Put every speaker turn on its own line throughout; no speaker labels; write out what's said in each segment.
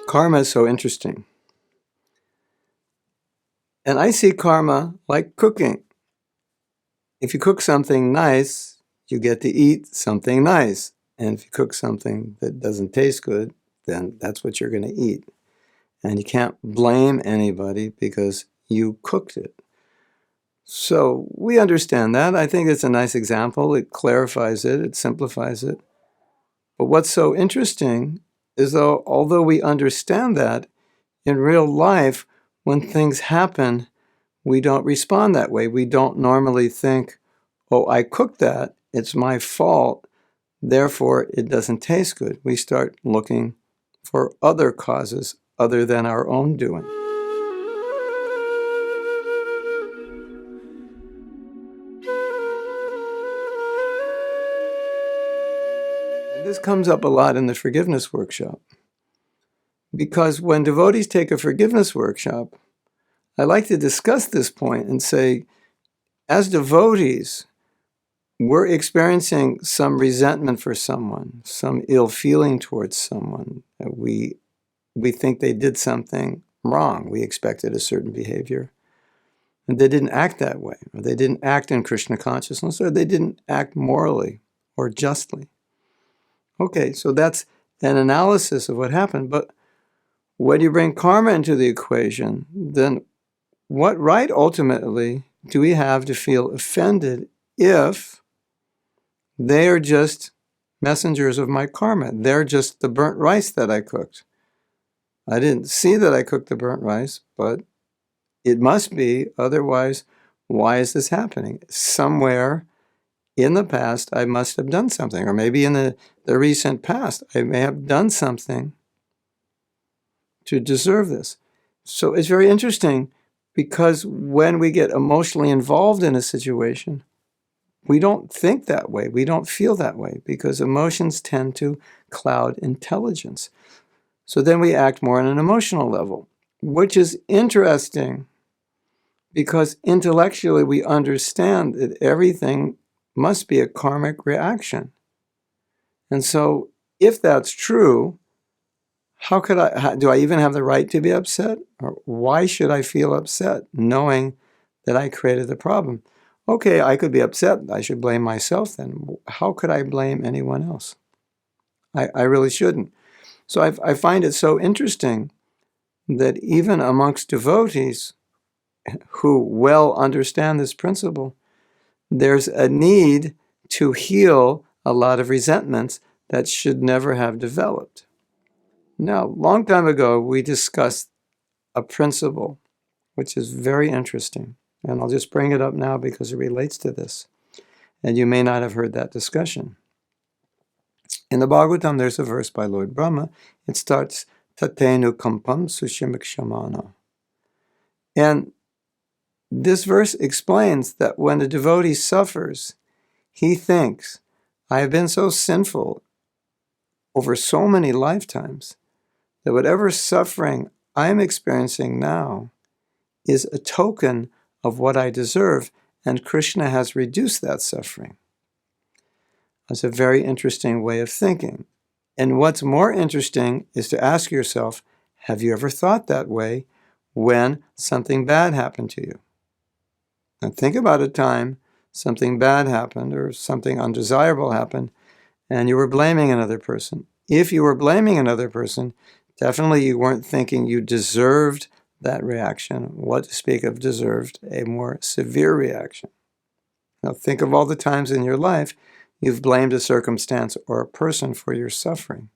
Karma is so interesting. And I see karma like cooking. If you cook something nice, you get to eat something nice. And if you cook something that doesn't taste good, then that's what you're going to eat. And you can't blame anybody because you cooked it. So we understand that. I think it's a nice example. It clarifies it, it simplifies it. But what's so interesting is although we understand that, in real life, when things happen, we don't respond that way. We don't normally think, oh, I cooked that, it's my fault, therefore it doesn't taste good. We start looking for other causes other than our own doing. And this comes up a lot in the forgiveness workshop. Because when devotees take a forgiveness workshop, I like to discuss this point and say, as devotees, we're experiencing some resentment for someone, some ill feeling towards someone. We think they did something wrong. We expected a certain behavior. And they didn't act that way, or they didn't act in Krishna consciousness, or they didn't act morally or justly. Okay, so that's an analysis of what happened. But when you bring karma into the equation, then what right ultimately do we have to feel offended if they are just messengers of my karma? They're just the burnt rice that I cooked. I didn't see that I cooked the burnt rice, but it must be. Otherwise, why is this happening? Somewhere in the past, I must have done something. Or maybe in the recent past, I may have done something to deserve this. So it's very interesting because when we get emotionally involved in a situation, we don't think that way. We don't feel that way because emotions tend to cloud intelligence. So then we act more on an emotional level, which is interesting because intellectually we understand that everything must be a karmic reaction. And so if that's true, do I even have the right to be upset? Or why should I feel upset knowing that I created the problem? Okay, I could be upset. I should blame myself then. How could I blame anyone else? I really shouldn't. So I find it so interesting that even amongst devotees who well understand this principle, there's a need to heal a lot of resentments that should never have developed. Now, a long time ago, we discussed a principle which is very interesting. And I'll just bring it up now because it relates to this. And you may not have heard that discussion. In the Bhagavatam, there's a verse by Lord Brahma. It starts, Tatenu kampam sushimikshamana. And this verse explains that when a devotee suffers, he thinks, I have been so sinful over so many lifetimes that whatever suffering I'm experiencing now is a token of what I deserve, and Krishna has reduced that suffering. That's a very interesting way of thinking. And what's more interesting is to ask yourself, have you ever thought that way when something bad happened to you? And think about a time something bad happened or something undesirable happened, and you were blaming another person. If you were blaming another person, definitely you weren't thinking you deserved that reaction. What to speak of deserved a more severe reaction. Now think of all the times in your life you've blamed a circumstance or a person for your suffering.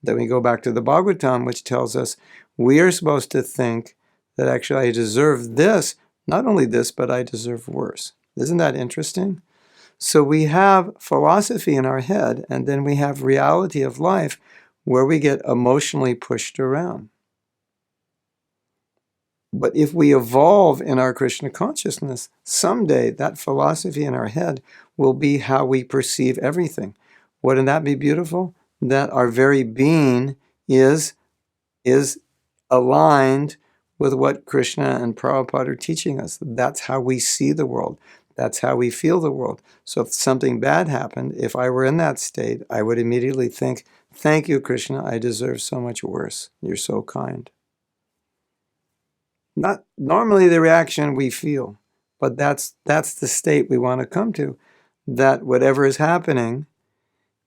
Then we go back to the Bhagavatam, which tells us we are supposed to think that actually I deserve this, not only this, but I deserve worse. Isn't that interesting? So we have philosophy in our head, and then we have reality of life where we get emotionally pushed around. But if we evolve in our Krishna consciousness, someday that philosophy in our head will be how we perceive everything. Wouldn't that be beautiful? That our very being is aligned with what Krishna and Prabhupada are teaching us. That's how we see the world. That's how we feel the world. So if something bad happened, if I were in that state, I would immediately think, thank you, Krishna, I deserve so much worse. You're so kind. Not normally the reaction we feel, but that's the state we want to come to, that whatever is happening,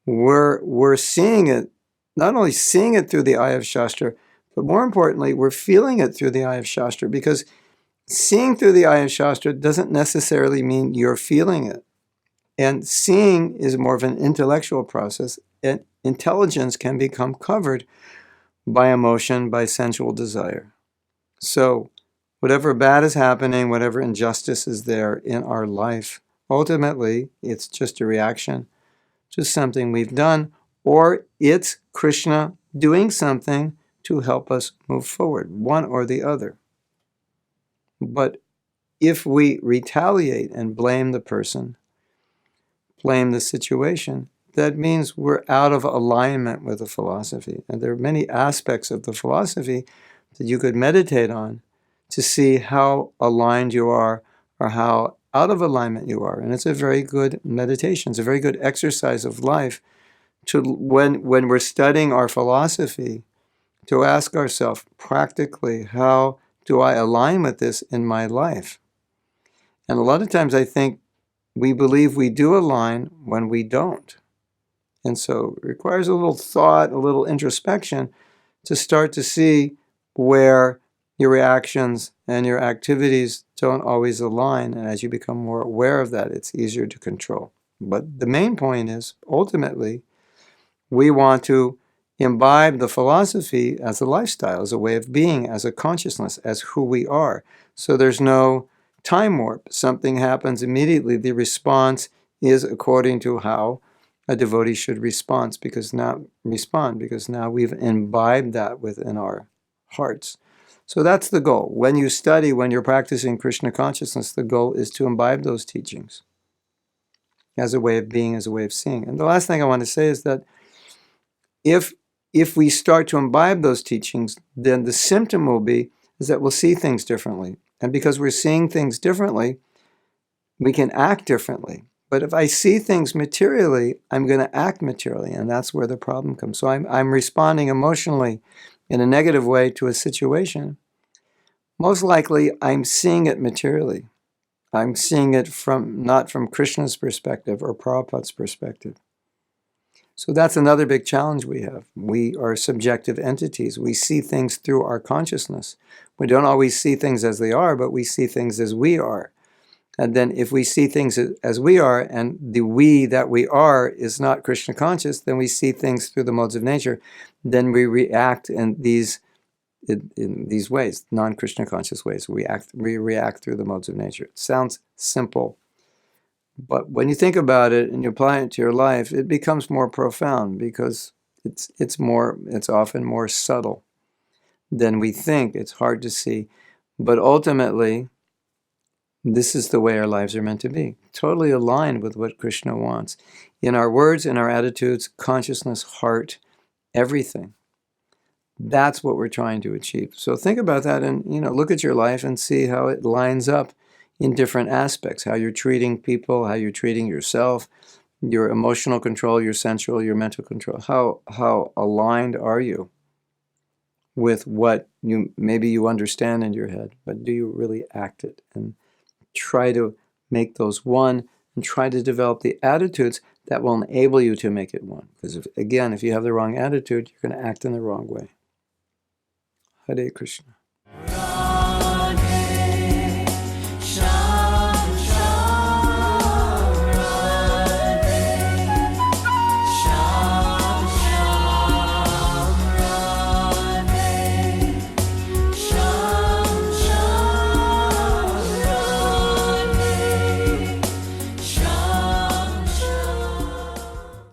we're seeing it, not only seeing it through the eye of Shastra, but more importantly, we're feeling it through the eye of Shastra, because seeing through the eye of Shastra doesn't necessarily mean you're feeling it. And seeing is more of an intellectual process, and intelligence can become covered by emotion, by sensual desire. So whatever bad is happening, whatever injustice is there in our life, ultimately, it's just a reaction to something we've done, or it's Krishna doing something to help us move forward, one or the other. But if we retaliate and blame the person, blame the situation, that means we're out of alignment with the philosophy. And there are many aspects of the philosophy that you could meditate on to see how aligned you are or how out of alignment you are. And it's a very good meditation. It's a very good exercise of life to, when we're studying our philosophy, to ask ourselves practically, how do I align with this in my life? And a lot of times I think we believe we do align when we don't. And so it requires a little thought, a little introspection to start to see where your reactions and your activities don't always align. And as you become more aware of that, it's easier to control. But the main point is, ultimately, we want to imbibe the philosophy as a lifestyle, as a way of being, as a consciousness, as who we are. So there's no time warp. Something happens immediately. The response is according to how a devotee should respond, because now we've imbibed that within our hearts. So that's the goal. When you study, when you're practicing Krishna consciousness, the goal is to imbibe those teachings as a way of being, as a way of seeing. And the last thing I want to say is that if we start to imbibe those teachings, then the symptom will be is that we'll see things differently. And because we're seeing things differently, we can act differently. But if I see things materially, I'm going to act materially, and that's where the problem comes. So I'm responding emotionally in a negative way to a situation. Most likely, I'm seeing it materially. I'm seeing it not from Krishna's perspective or Prabhupada's perspective. So that's another big challenge we have. We are subjective entities. We see things through our consciousness. We don't always see things as they are, but we see things as we are. And then if we see things as we are, and the we that we are is not Krishna conscious, then we see things through the modes of nature. Then we react in these ways, non-Krishna conscious ways. We react through the modes of nature. It sounds simple, but when you think about it and you apply it to your life, it becomes more profound, because it's often more subtle than we think. It's hard to see, but ultimately, this is the way our lives are meant to be, totally aligned with what Krishna wants. In our words, in our attitudes, consciousness, heart, everything. That's what we're trying to achieve. So think about that and look at your life and see how it lines up in different aspects, how you're treating people, how you're treating yourself, your emotional control, your sensual, your mental control. How aligned are you with what maybe you understand in your head, but do you really act it? And try to make those one, and try to develop the attitudes that will enable you to make it one. Because if you have the wrong attitude, you're going to act in the wrong way. Hare Krishna.